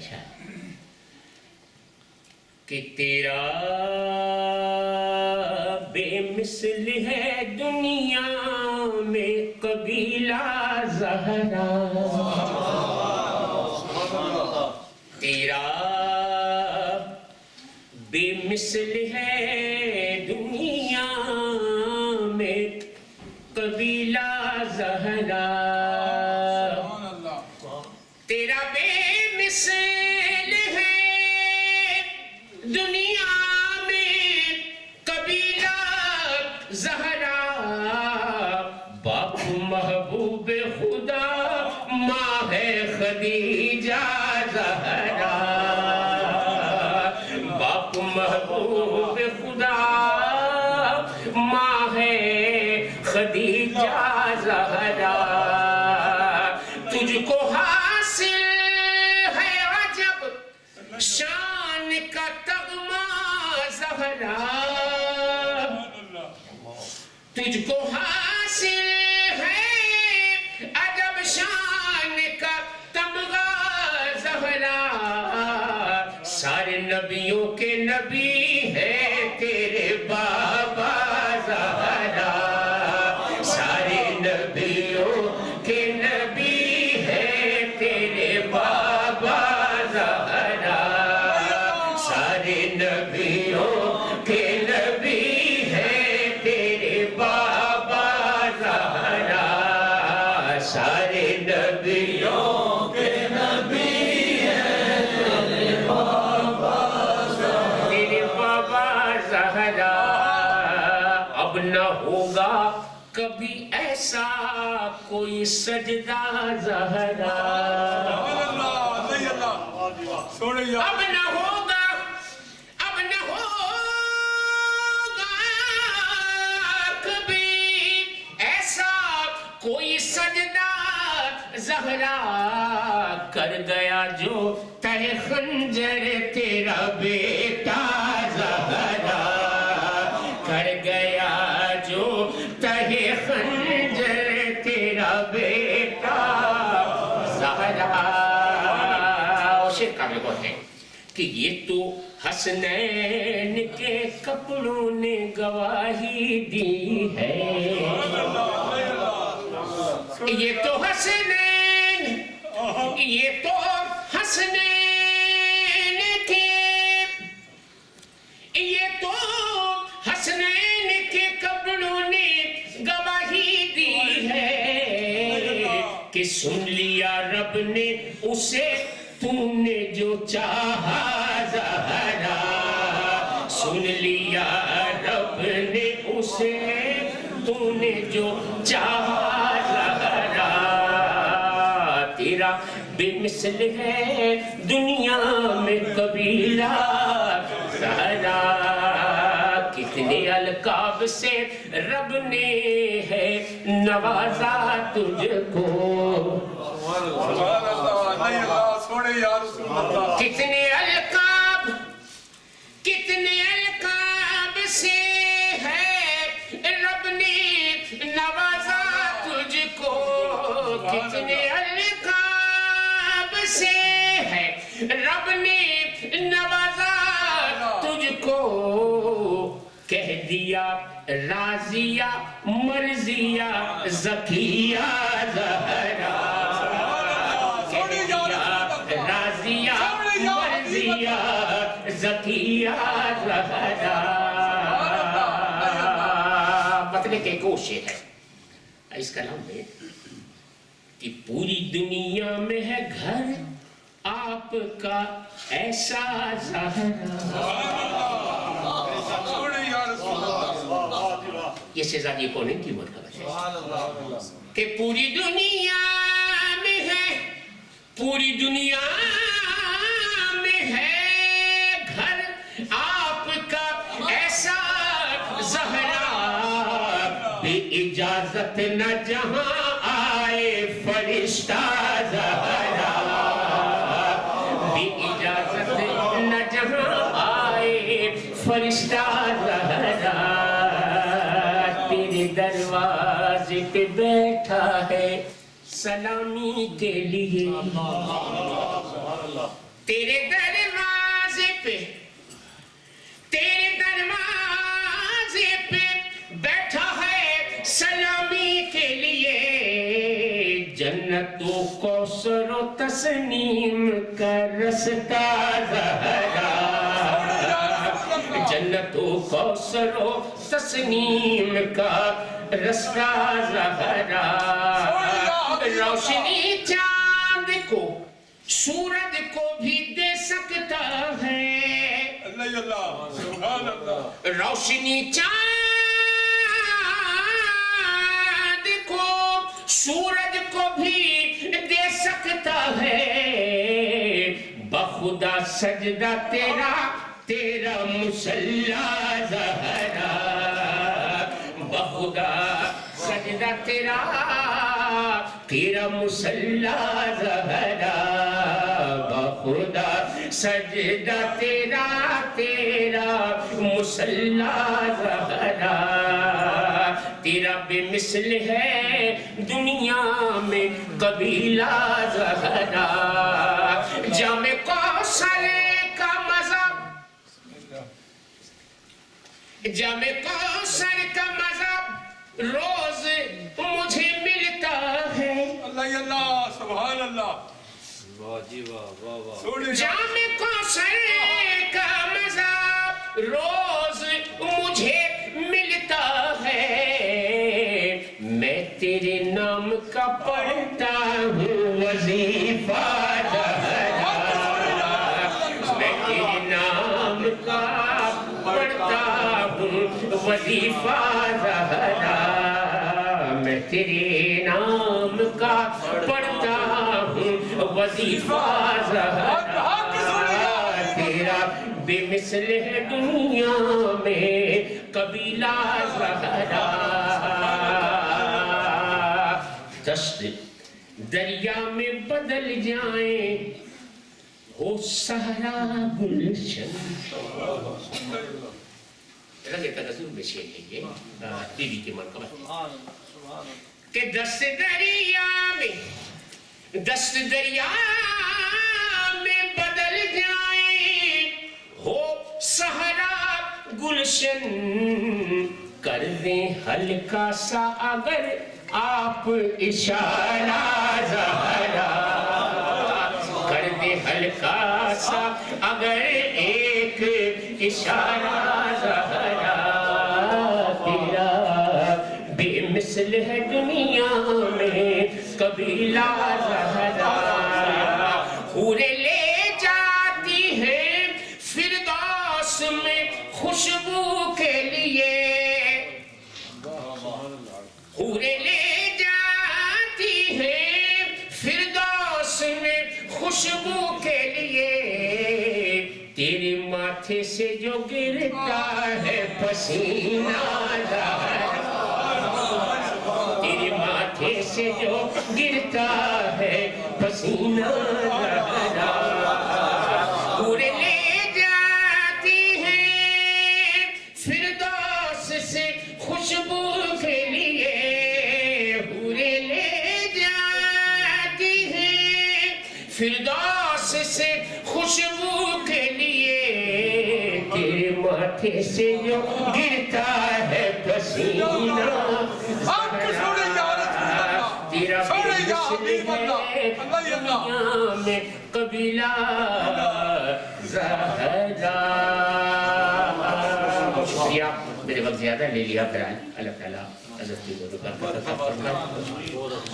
اچھا کہ تیرا بے مثل ہے دنیا میں قبیلہ زہرا، تیرا بے مثل ہے دنیا میں قبیلہ زہرا، تیرا بے مثل ہے دنیا میں قبیلہ زہرا، باپ محبوب خدا ماں ہے خدیجہ زہرا، باپ محبوب خدا ماں ہے خدیجہ زہرا، تجھ کو حاصل ہے عجب شان کا تغمہ زہرا، تجھ کو حاصل ہے عجب شان کا تمغہ زہرا، سارے نبیوں کے نبی ہے تیرے بابا زہرا، سارے نبیوں کے نبی ہے تیرے بابا زہرا، سارے نبیوں کے نبی ہے تیرے بابا زہرا، سارے نبیوں کے نبی ہے تیرے بابا زہرا، تیرے بابا زہرا، اب نہ ہوگا کبھی ایسا کوئی سجدہ زہرا، اب نہ ہوگا، اب نہ ہوگا کبھی ایسا کوئی سجدہ زہرا، کر گیا جو تہ خنجر تیرا بیٹا زہرا، کر گیا جو تہ خنجر تیرا بیٹا زہرا، شیخ کامل کو ہے کہ یہ تو حسنین کے کپڑوں نے گواہی دی ہے، یہ تو حسنین، یہ تو حسنین کے، یہ تو حسنین کے کپڑوں نے گواہی دی ہے کہ سن لیا رب نے اسے تو نے جو چاہا زہرا، سن لیا رب نے اسے تو نے جو چاہا زہرا، تیرا بے مثل ہے دنیا میں قبیلہ زہرا، کتنے القاب سے رب نے ہے نوازا تجھ کو، کتنے القاب، کتنے القاب سے ہے رب نے نوازا تجھ کو، کتنے القاب سے ہے رب نے نوازا تجھ کو، کہہ دیا راضیہ مرضیہ زکیہ زہرا، زکیہ زہرا، مطلب کہ کوشش ہے اس کلام میں کہ پوری دنیا میں ہے گھر آپ کا ایسا زہرا، یہ شہزادی کونین کی مرتبہ ہے کہ پوری دنیا میں ہے، پوری دنیا میں ہے گھر آپ کا ایسا زہرا، بے اجازت نہ جہاں آئے فرشتہ زہرا، بے اجازت نہ جہاں آئے فرشتہ زہرا، تیرے دروازے پہ بیٹھا ہے سلامی کے لیے، تیرے دروازے پہ بیٹھا ہے سلامی کے لیے جنت و کوثر و تسنیم کا رستہ زہرا جنت و کوثر و تسنیم کا رستہ زہرا روشنی چاند کو سورج کو بھی دے سکتا ہے روشنی چاند کو سورج کو بھی دے سکتا ہے بخدا سجدہ تیرا مصلی زہرا بخدا سجدہ تیرا مصلی زہرا بخدا سجدہ تیرا مصلی زہرا تیرا بے مثل ہے دنیا میں قبیلہ زہرا جام کوثر کا مزہ جام کوثر کا مزہ روز مجھے ملتا ہے اللہ سبحان اللہ جام کوثر کا مزہ روز مجھے ملتا ہے میں تیرے نام کا پڑھتا ہوں وظیفہ زہرا میں تیرے نام کا پڑھتا ہوں وظیفہ زہرا میں تیرے نام کا پڑھتا ہوں وظیفہ زہرا تیرا بے مثل ہے دنیا میں قبیلہ زہرا دشت دریا میں بدل جائیں ہو صحرا گلشن رنگ تنظر میں شیر ہے یہ بی بی کے مرکبہ کہ دست دریا میں بدل جائیں ہو صحرا گلشن کر دیں ہلکا سا اگر آپ اشارہ زہرا کر دیں ہلکا سا اگر ایک اشارہ زہرا تیرا بے مثل ہے دنیا میں قبیلہ زہرا حوریں لے جاتی ہیں فردوس میں خوشبو کے لیے حوریں لے جاتی ہیں فردوس میں خوشبو کے لیے تیرے ماتھے سے جو گرتا ہے پسینہ زہرا تیرے ماتھے سے جو گرتا ہے پسینہ زہرا حوریں لے جاتی ہیں فردوس سے خوشبو کے لیے حوریں لے جاتی ہیں فردوس سے خوشبو کے لیے تیرے ماتھے سے جو گرتا ہے پسینہ تیرا بے مثل ہے دنیا میں قبیلہ زہرا شکریہ میرے وقت زیادہ لے لیا پھر اللہ تعالیٰ حضرت کی